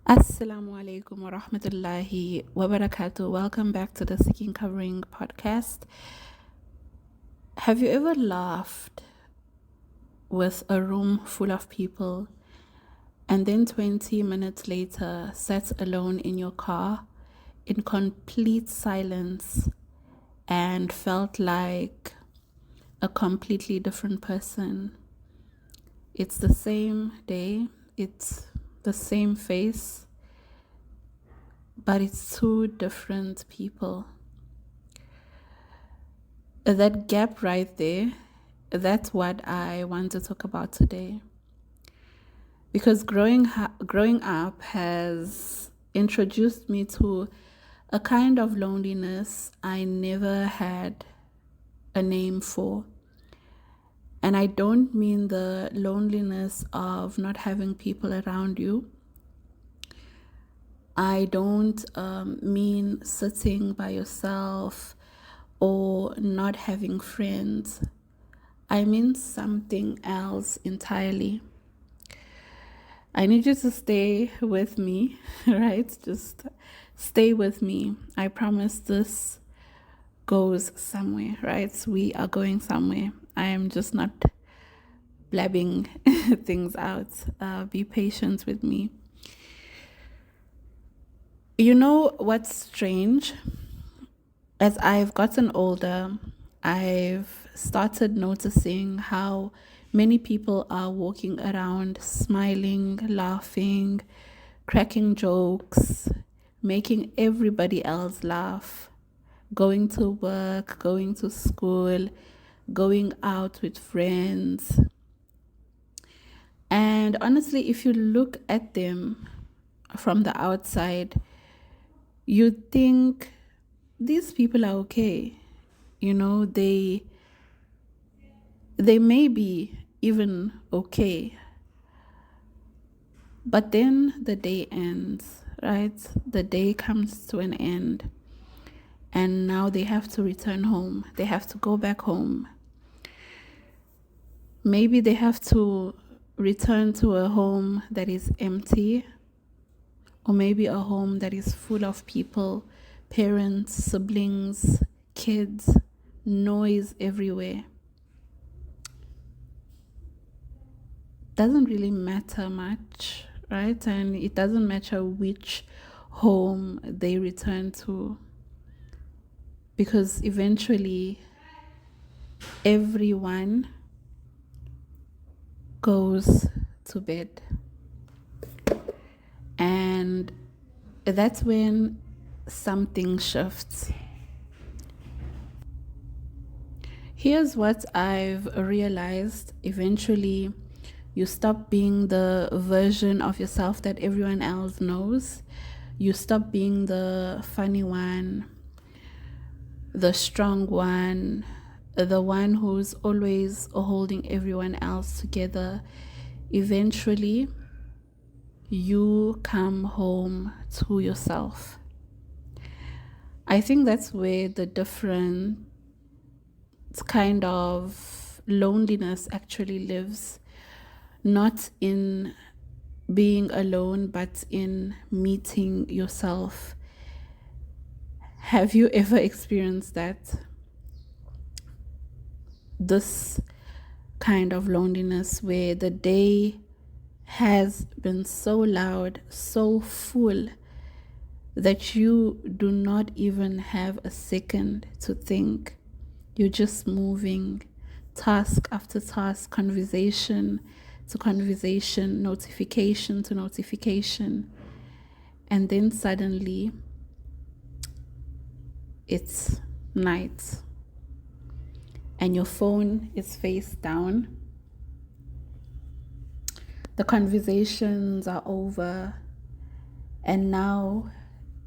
Assalamu alaikum wa rahmatullahi wa barakatuh. Welcome back to the Seeking Covering podcast. Have you ever laughed with a room full of people and then 20 minutes later sat alone in your car in complete silence and felt like a completely different person? It's the same day, it's the same face, but it's two different people. That gap right there, that's what I want to talk about today. Because growing up has introduced me to a kind of loneliness I never had a name for. And I don't mean the loneliness of not having people around you. I don't mean sitting by yourself or not having friends. I mean something else entirely. I need you to stay with me, right? Just stay with me. I promise this goes somewhere, right? We are going somewhere. I am just not blabbing things out. Be patient with me. You know what's strange? As I've gotten older, I've started noticing how many people are walking around smiling, laughing, cracking jokes, making everybody else laugh, going to work, going to school, going out with friends. And honestly, if you look at them from the outside, you think these people are okay. You know, they may be even okay. But then the day ends, right? The day comes to an end. And now they have to return home. They have to go back home. Maybe they have to return to a home that is empty, or maybe a home that is full of people, parents, siblings, kids, noise everywhere. Doesn't really matter much, right? And it doesn't matter which home they return to, because eventually everyone goes to bed. And that's when something shifts. Here's what I've realized. Eventually, you stop being the version of yourself that everyone else knows. You stop being the funny one, the strong one, the one who's always holding everyone else together. Eventually, you come home to yourself. I think that's where the different kind of loneliness actually lives. Not in being alone, but in meeting yourself. Have you ever experienced that? This kind of loneliness where the day has been so loud, so full, that you do not even have a second to think. You're just moving, task after task, conversation to conversation, notification to notification. And then suddenly, it's night. And your phone is face down. The conversations are over. and now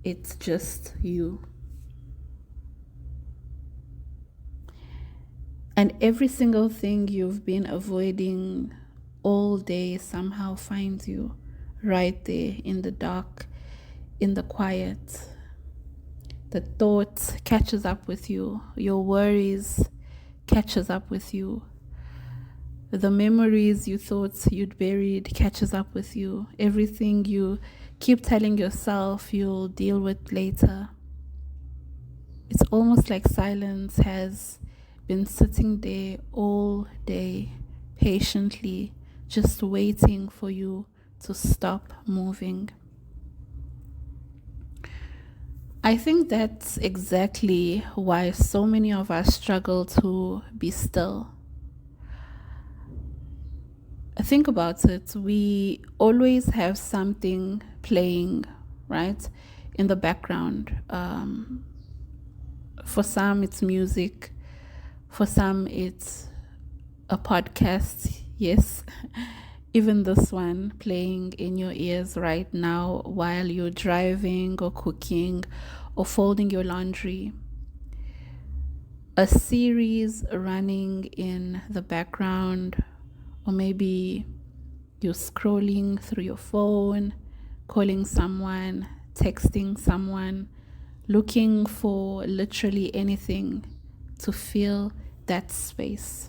it's just you. And every single thing you've been avoiding all day somehow finds you right there in the dark, in the quiet. The thoughts catches up with you. Your worries catches up with you. The memories you thought you'd buried catches up with you. Everything you keep telling yourself you'll deal with later. It's almost like silence has been sitting there all day, patiently, just waiting for you to stop moving. I think that's exactly why so many of us struggle to be still. Think about it. We always have something playing, right, in the background. For some, it's music. For some, it's a podcast. Yes, even this one playing in your ears right now while you're driving or cooking or folding your laundry. A series running in the background, or maybe you're scrolling through your phone, calling someone, texting someone, looking for literally anything to fill that space.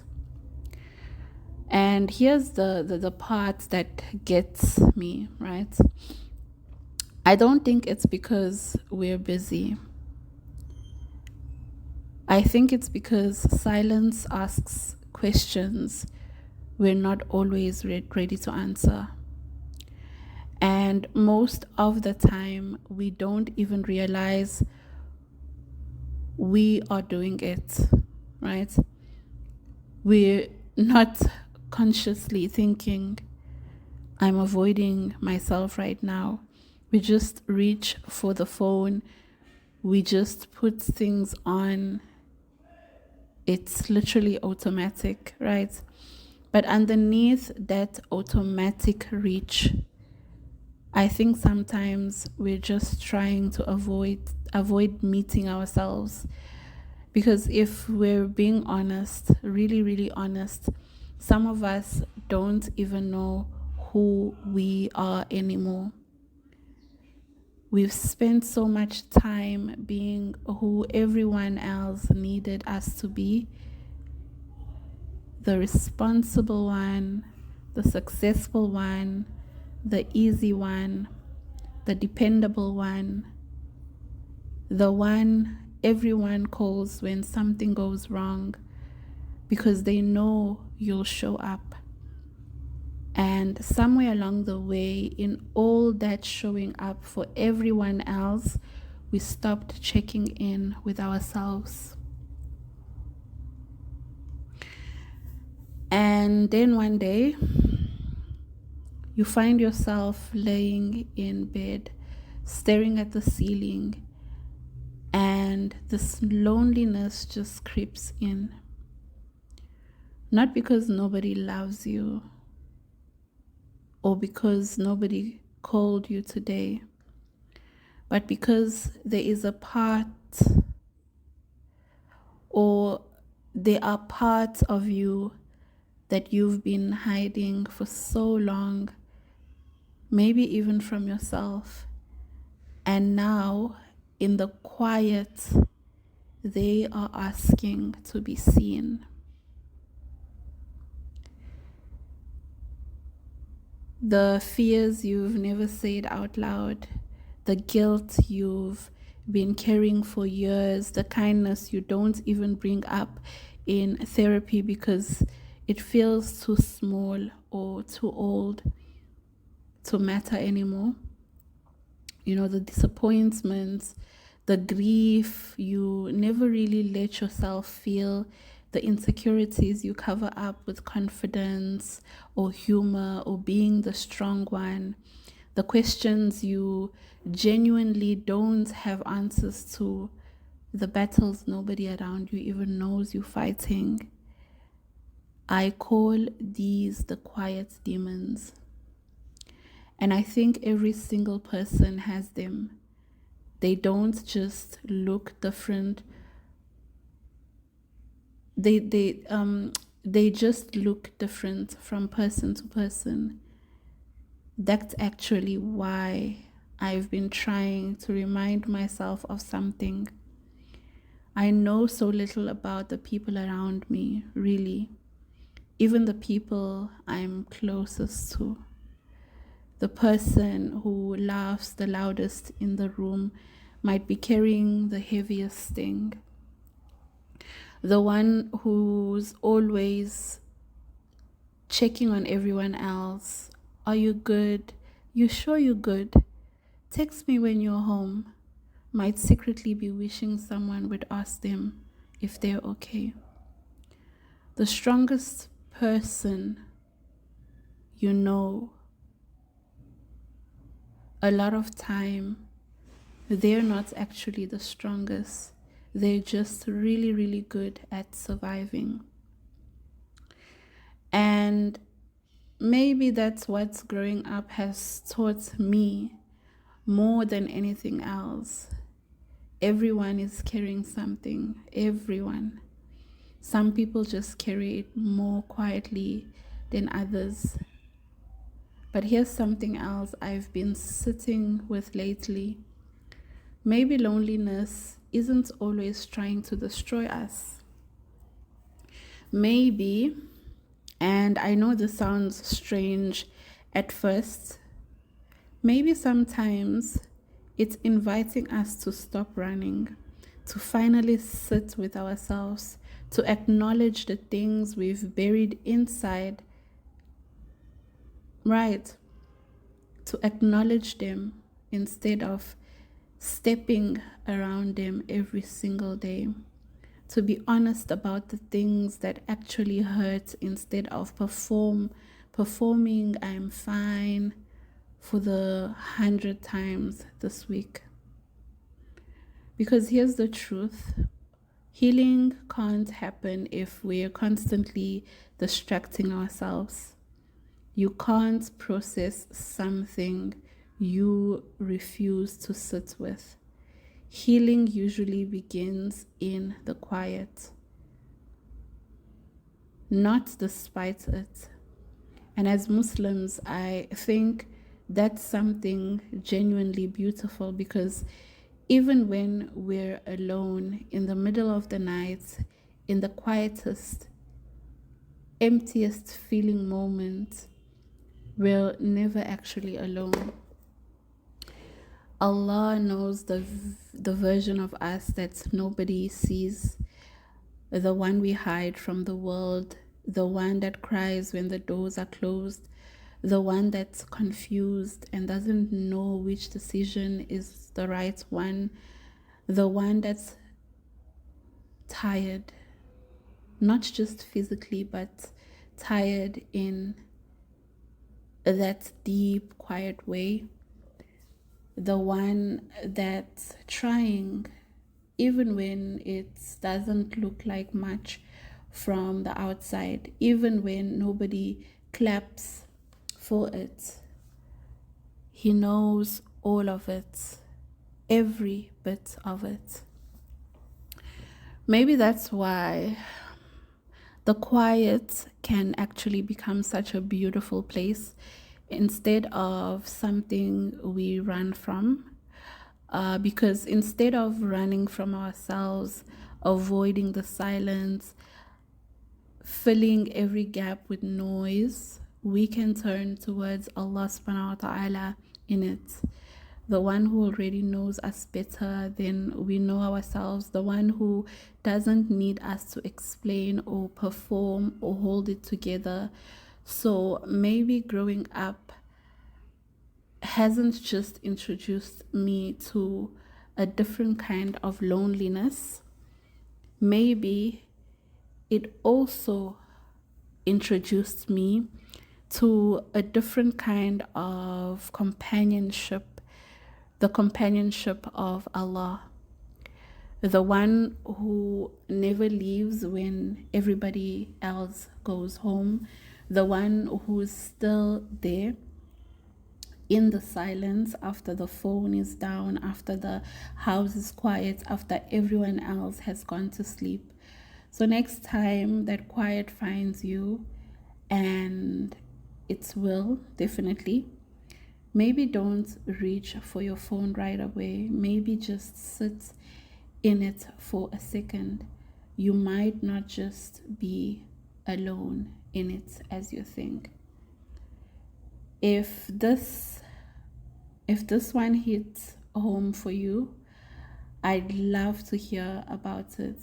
And here's the part that gets me, right? I don't think it's because we're busy. I think it's because silence asks questions we're not always ready to answer. And most of the time, we don't even realize we are doing it, right? We're not consciously thinking, I'm avoiding myself right now. We just reach for the phone. We just put things on. It's literally automatic, right? But underneath that automatic reach, I think sometimes we're just trying to avoid meeting ourselves. Because if we're being honest, really, really honest, some of us don't even know who we are anymore. We've spent so much time being who everyone else needed us to be. The responsible one, the successful one, the easy one, the dependable one, the one everyone calls when something goes wrong because they know you'll show up. And somewhere along the way, in all that showing up for everyone else, we stopped checking in with ourselves. And then one day, you find yourself laying in bed, staring at the ceiling, and this loneliness just creeps in. Not because nobody loves you or because nobody called you today, but because there is a part, or there are parts of you that you've been hiding for so long, maybe even from yourself. And now, in the quiet, they are asking to be seen. The fears you've never said out loud, the guilt you've been carrying for years, the kindness you don't even bring up in therapy because it feels too small or too old to matter anymore. You know, the disappointments, the grief you never really let yourself feel, the insecurities you cover up with confidence or humor or being the strong one, the questions you genuinely don't have answers to, the battles nobody around you even knows you're fighting. I call these the quiet demons. And I think every single person has them. They don't just look different. They just look different from person to person. That's actually why I've been trying to remind myself of something. I know so little about the people around me, really. Even the people I'm closest to. The person who laughs the loudest in the room might be carrying the heaviest thing. The one who's always checking on everyone else. Are you good? You sure you're good? Text me when you're home. Might secretly be wishing someone would ask them if they're okay. The strongest person you know, a lot of time, they're not actually the strongest. They're just really, really good at surviving. And maybe that's what growing up has taught me more than anything else. Everyone is carrying something. Everyone. Some people just carry it more quietly than others. But here's something else I've been sitting with lately. Maybe loneliness isn't always trying to destroy us. Maybe, and I know this sounds strange at first, maybe sometimes it's inviting us to stop running, to finally sit with ourselves, to acknowledge the things we've buried inside. Right, to acknowledge them instead of stepping around them every single day. To be honest about the things that actually hurt instead of performing I'm fine for the 100th times this week. Because here's the truth. Healing can't happen if we're constantly distracting ourselves. You can't process something you refuse to sit with. Healing usually begins in the quiet, not despite it. And as Muslims, I think that's something genuinely beautiful, because even when we're alone in the middle of the night, in the quietest, emptiest feeling moment, we're never actually alone. Allah knows the version of us that nobody sees, the one we hide from the world, the one that cries when the doors are closed, the one that's confused and doesn't know which decision is the right one, the one that's tired, not just physically, but tired in that deep, quiet way. The one that's trying, even when it doesn't look like much from the outside, even when nobody claps for it. He knows all of it, every bit of it. Maybe that's why the quiet can actually become such a beautiful place instead of something we run from. Because instead of running from ourselves, avoiding the silence, filling every gap with noise, we can turn towards Allah subhanahu wa ta'ala in it. The one who already knows us better than we know ourselves, the one who doesn't need us to explain or perform or hold it together. So maybe growing up hasn't just introduced me to a different kind of loneliness. Maybe it also introduced me to a different kind of companionship, the companionship of Allah, the one who never leaves when everybody else goes home, the one who's still there in the silence, after the phone is down, after the house is quiet, after everyone else has gone to sleep. So next time that quiet finds you, and it will definitely, maybe don't reach for your phone right away. Maybe just sit in it for a second. You might not just be alone in it as you think. If this one hits home for you, I'd love to hear about it.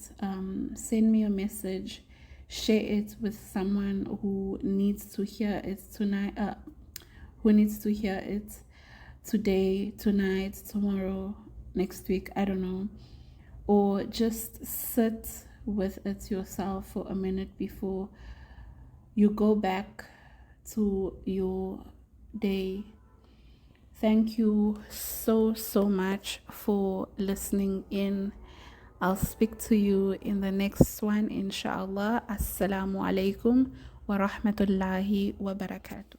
Send me a message, share it with someone who needs to hear it tonight, who needs to hear it today, tonight, tomorrow, next week, I don't know. Or just sit with it yourself for a minute before you go back to your day. Thank you so much for listening in. I'll speak to you in the next one, inshallah. Assalamu alaikum wa rahmatullahi wa barakatuh.